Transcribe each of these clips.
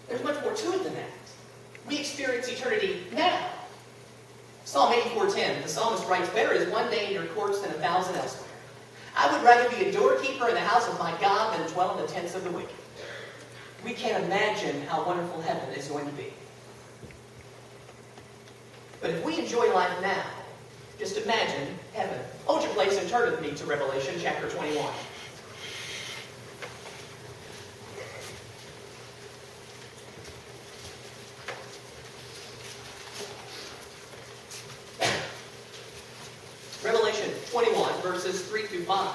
There's much more to it than that. We experience eternity now. Psalm 84:10, the psalmist writes, "Better is one day in your courts than 1,000 elsewhere. I would rather be a doorkeeper in the house of my God than dwell in the tents of the wicked." We can't imagine how wonderful heaven is going to be. But if we enjoy life now, just imagine heaven. Hold your place and turn with me to Revelation chapter 21. Revelation 21, verses 3 through 5.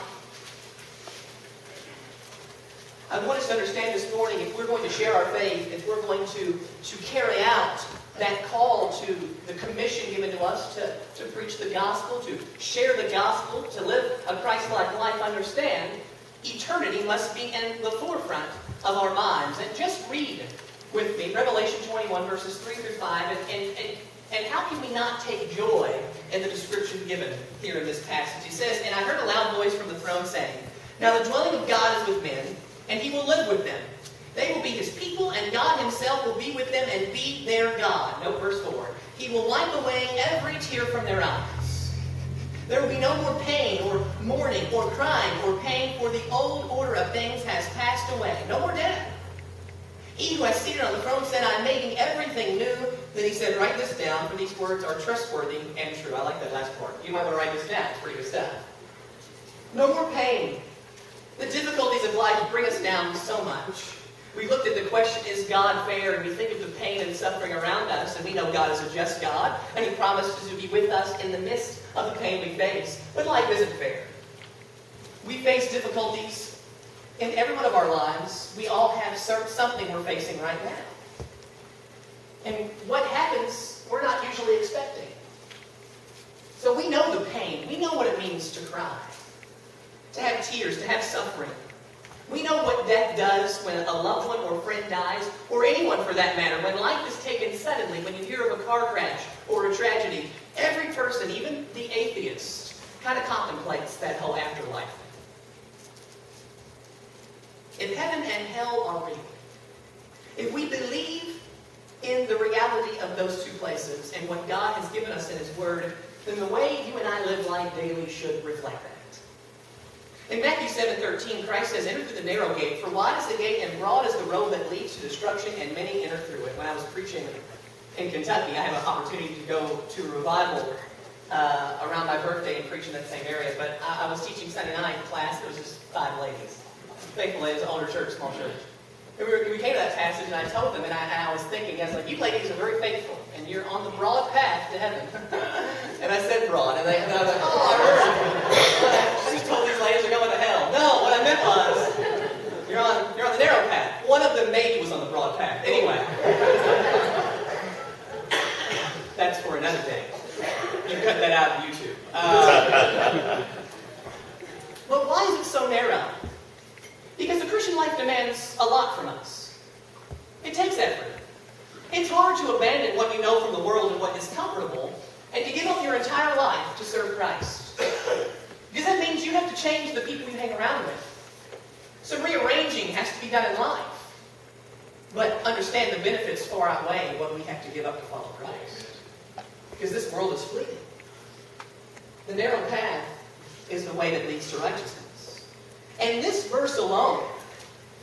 I want us to understand this morning, if we're going to share our faith, if we're going to carry out that call to the commission given to us to preach the gospel, to share the gospel, to live a Christ-like life, understand, eternity must be in the forefront of our minds. And just read with me Revelation 21, verses 3 through 5, and how can we not take joy in the description given here in this passage? He says, "And I heard a loud voice from the throne saying, 'Now the dwelling of God is with men, and He will live with them. They will be His people, and God Himself will be with them and be their God.'" Note verse 4. "He will wipe away every tear from their eyes. There will be no more pain, or mourning, or crying, or pain, for the old order of things has passed away." No more death. "He who has seated on the throne said, 'I'm making everything new.'" Then he said, "Write this down, for these words are trustworthy and true." I like that last part. You might want to write this down. It's pretty good stuff. No more pain. The difficulties of life bring us down so much. We looked at the question, is God fair? And we think of the pain and suffering around us, and we know God is a just God, and He promises to be with us in the midst of the pain we face. But life isn't fair. We face difficulties in every one of our lives. We all have something we're facing right now. And what happens, we're not usually expecting. So we know the pain. We know what it means to cry, to have tears, to have suffering. We know what death does when a loved one or friend dies, or anyone for that matter. When life is taken suddenly, when you hear of a car crash or a tragedy, every person, even the atheist, kind of contemplates that whole afterlife thing. If heaven and hell are real, if we believe in the reality of those two places and what God has given us in His Word, then the way you and I live life daily should reflect that. In Matthew 7:13, Christ says, "Enter through the narrow gate, for wide is the gate and broad is the road that leads to destruction, and many enter through it." When I was preaching in Kentucky, I had an opportunity to go to a revival around my birthday and preach in that same area. But I was teaching Sunday night class. There was just 5 ladies. Faithful ladies, older church, small church. And we came to that passage, and I told them, and I was thinking, I was like, "You ladies are very faithful, and you're on the broad path to heaven." And I said broad, and I was like, "Oh, I heard. I just told these ladies they're going to hell." No, what I meant was, you're on the narrow path. One of them maybe was on the broad path. Anyway, that's for another day. You can cut that out of YouTube. But why is it so narrow? Because the Christian life demands a lot from us. It takes effort. It's hard to abandon what you know from the world and what is comfortable, and to give up your entire life to serve Christ. Because that means you have to change the people you hang around with. Some rearranging has to be done in life. But understand the benefits far outweigh what we have to give up to follow Christ. Because this world is fleeting. The narrow path is the way that leads to righteousness. And this verse alone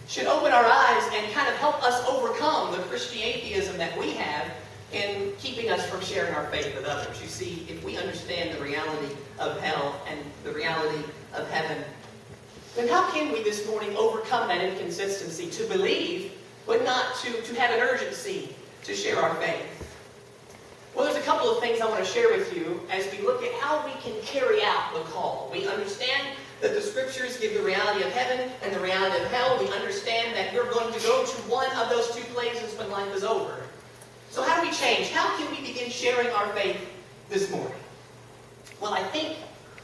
should open our eyes and kind of help us overcome the Christian atheism that we have in keeping us from sharing our faith with others. You see, if we understand the reality of hell and the reality of heaven, then how can we this morning overcome that inconsistency to believe, but not to have an urgency to share our faith? Well, there's a couple of things I want to share with you as we look at how we can carry out the call. We understand that the Scriptures give the reality of heaven and the reality of hell. We understand that we're going to go to one of those two places when life is over. So how do we change? How can we begin sharing our faith this morning? Well, I think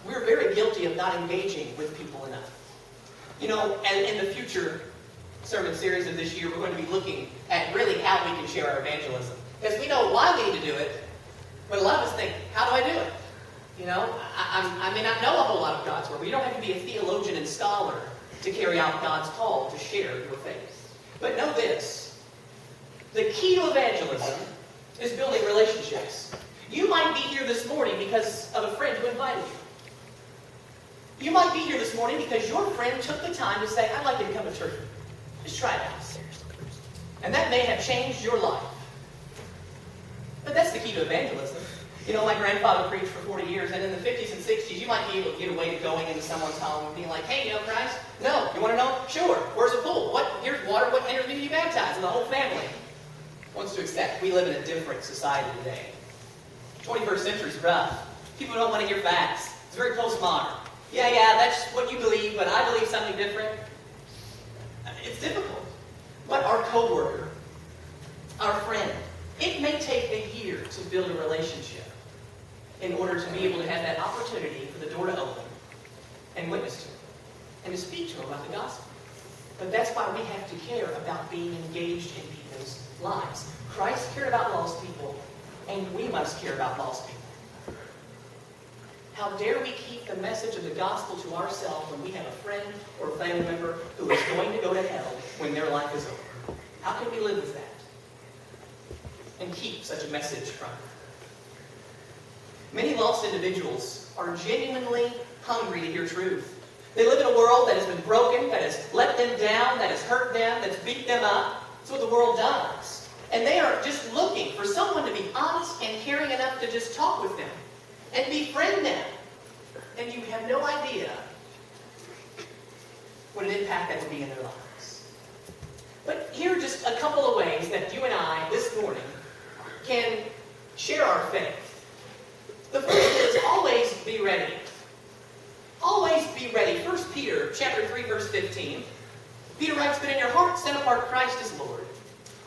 we're very guilty of not engaging with people enough. You know, and in the future sermon series of this year, we're going to be looking at really how we can share our evangelism. Because we know why we need to do it, but a lot of us think, how do I do it? You know, I may not know a whole lot of God's Word. You don't have to be a theologian and scholar to carry out God's call to share your faith. But know this, The key to evangelism is building relationships. You might be here this morning because of a friend who invited you. You might be here this morning because your friend took the time to say, I'd like you to come to church. Just try it out. And that may have changed your life. But that's the key to evangelism. You know, my grandfather preached for 40 years, and in the 50s and 60s, you might be able to get away to going into someone's home and being like, hey, you know Christ? No. You want to know? Sure. Where's the pool? Here's water. What enters me to be baptized? And the whole family wants to accept. We live in a different society today. 21st century is rough. People don't want to hear facts. It's very postmodern. Yeah, that's what you believe, but I believe something different. It's difficult. But our coworker, our friend, it may take a year to build a relationship in order to be able to have that opportunity for the door to open and witness to him and to speak to him about the gospel. But that's why we have to care about being engaged in people's lives. Christ cared about lost people, and we must care about lost people. How dare we keep the message of the gospel to ourselves when we have a friend or a family member who is going to go to hell when their life is over? How can we live with that and keep such a message from them? Many lost individuals are genuinely hungry to hear truth. They live in a world that has been broken, that has let them down, that has hurt them, that's beat them up. That's what the world does. And they are just looking for someone to be honest and caring enough to just talk with them and befriend them. And you have no idea what an impact that would be in their lives. But here are just a couple of ways that you and I, this morning, can share our faith. The first is always be ready. Always be ready. 1 Peter chapter 3, verse 15. Peter writes, but in your heart set apart Christ as Lord.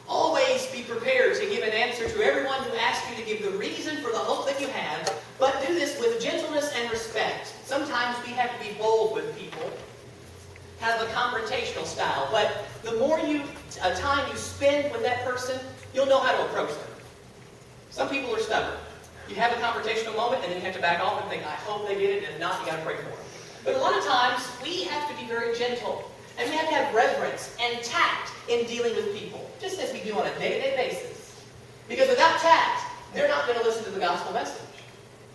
Always be prepared to give an answer to everyone who asks you to give the reason for the hope that you have, but do this with gentleness and respect. Sometimes we have to be bold with people, have a confrontational style, but the more time you spend with that person, you'll know how to approach them. Some people are stubborn. You have a confrontational moment, and then you have to back off and think, I hope they get it, and if not, you got to pray for them. But a lot of times, we have to be very gentle, and we have to have reverence and tact in dealing with people, just as we do on a day-to-day basis. Because without tact, they're not going to listen to the gospel message.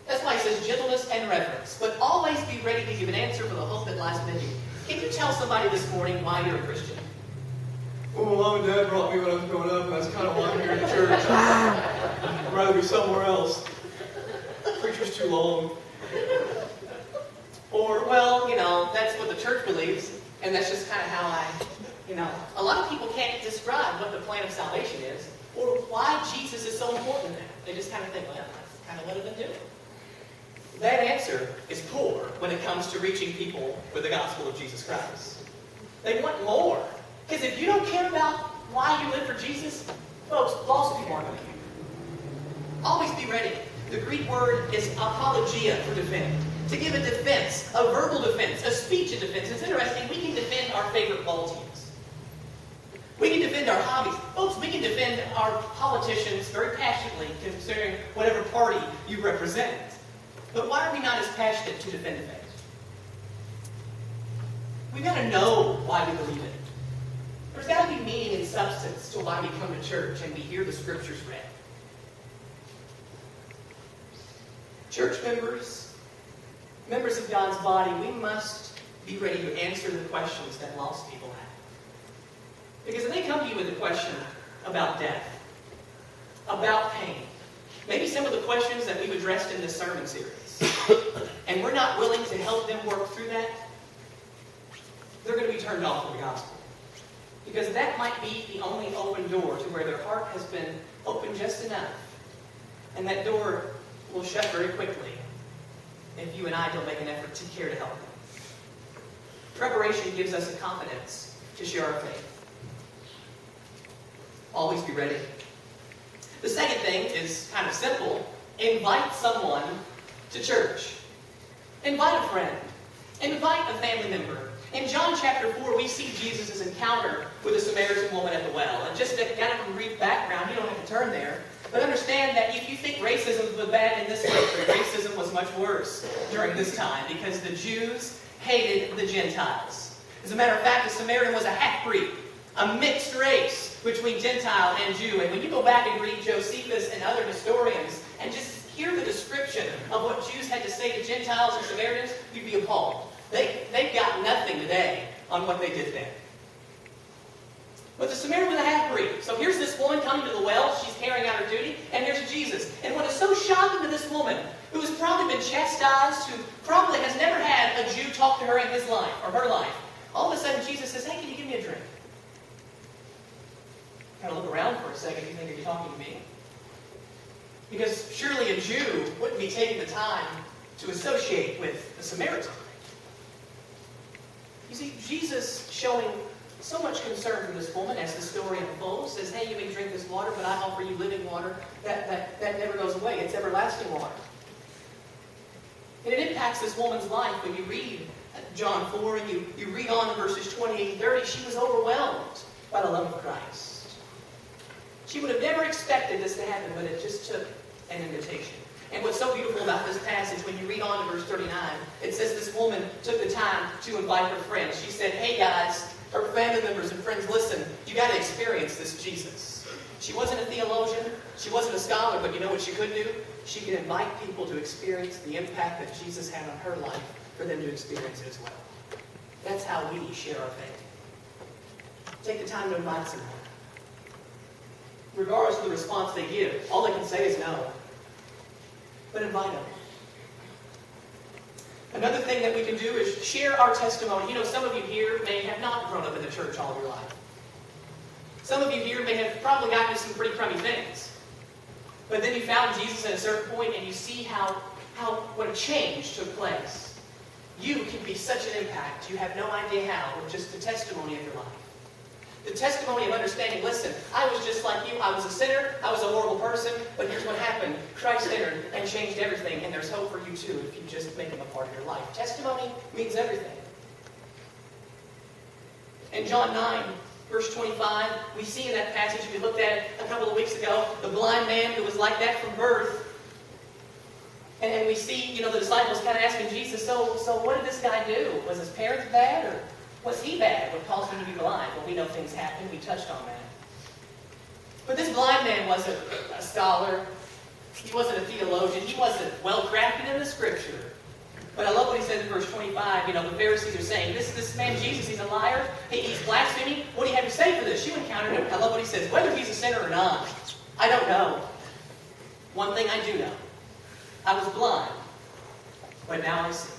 That's why it says gentleness and reverence. But always be ready to give an answer for the hope that lies within you. Can you tell somebody this morning why you're a Christian? Well, Mom and Dad brought me when I was growing up, and that's kind of why I'm here at church. I'd rather be somewhere else. Preacher's too long. Or, well, that's what the church believes, and that's just kind of how a lot of people can't describe what the plan of salvation is, or why Jesus is so important. They just kind of think, well, that's kind of what I've been doing. That answer is poor when it comes to reaching people with the gospel of Jesus Christ. They want more. Because if you don't care about why you live for Jesus, folks, lost people aren't going to care. Always be ready. The Greek word is apologia for defend. To give a defense, a verbal defense, a speech of defense. It's interesting, we can defend our favorite ball teams. We can defend our hobbies. Folks, we can defend our politicians very passionately, considering whatever party you represent. But why are we not as passionate to defend the faith? We've got to know why we believe it. There's got to be meaning and substance to why we come to church and we hear the scriptures read. Church members of God's body, we must be ready to answer the questions that lost people have. Because if they come to you with a question about death, about pain, maybe some of the questions that we've addressed in this sermon series, and we're not willing to help them work through that, they're going to be turned off from the gospel. Because that might be the only open door to where their heart has been opened just enough. And that door will shut very quickly if you and I don't make an effort to care to help them. Preparation gives us a confidence to share our faith. Always be ready. The second thing is kind of simple. Invite someone to church. Invite a friend. Invite a family member. In John chapter 4, we see Jesus' encounter with the Samaritan woman at the well. And just to kind of a brief background, you don't have to turn there, but understand that if you think racism was bad in this country, racism was much worse during this time because the Jews hated the Gentiles. As a matter of fact, the Samaritan was a half-breed, a mixed race. between Gentile and Jew. And when you go back and read Josephus and other historians and just hear the description of what Jews had to say to Gentiles and Samaritans, you'd be appalled. They've got nothing today on what they did then. But the Samaritan was a half-breed. So here's this woman coming to the well. She's carrying out her duty. And there's Jesus. And what is so shocking to this woman, who has probably been chastised, who probably has never had a Jew talk to her in his life, or her life, all of a sudden Jesus says, hey, can you give me a drink? Kind of look around for a second. You think, are you talking to me? Because surely a Jew wouldn't be taking the time to associate with a Samaritan. You see, Jesus showing so much concern for this woman as the story unfolds, says, hey, you may drink this water, but I offer you living water that never goes away. It's everlasting water. And it impacts this woman's life. When you read John 4 and you read on in verses 28 and 30, she was overwhelmed by the love of Christ. She would have never expected this to happen, but it just took an invitation. And what's so beautiful about this passage, when you read on to verse 39, it says this woman took the time to invite her friends. She said, hey guys, her family members and friends, listen, you got to experience this Jesus. She wasn't a theologian, she wasn't a scholar, but you know what she could do? She could invite people to experience the impact that Jesus had on her life for them to experience it as well. That's how we share our faith. Take the time to invite someone. Regardless of the response they give, all they can say is no. But invite them. Another thing that we can do is share our testimony. You know, some of you here may have not grown up in the church all your life. Some of you here may have probably gotten to some pretty crummy things. But then you found Jesus at a certain point and you see how what a change took place. You can be such an impact. You have no idea how, with just the testimony of your life. The testimony of understanding, listen, I was just like you. I was a sinner. I was a horrible person. But here's what happened. Christ entered and changed everything. And there's hope for you too if you just make him a part of your life. Testimony means everything. In John 9, verse 25, we see in that passage, we looked at it a couple of weeks ago, the blind man who was like that from birth. And we see, the disciples kind of asking Jesus, so what did this guy do? Was his parents bad, or was he bad? What caused him to be blind? Well, we know things happened. We touched on that. But this blind man wasn't a scholar. He wasn't a theologian. He wasn't well-crafted in the Scripture. But I love what he says in verse 25. The Pharisees are saying, this man Jesus, he's a liar. He's blaspheming. What do you have to say for this? You encountered him. I love what he says. Whether he's a sinner or not, I don't know. One thing I do know. I was blind, but now I see.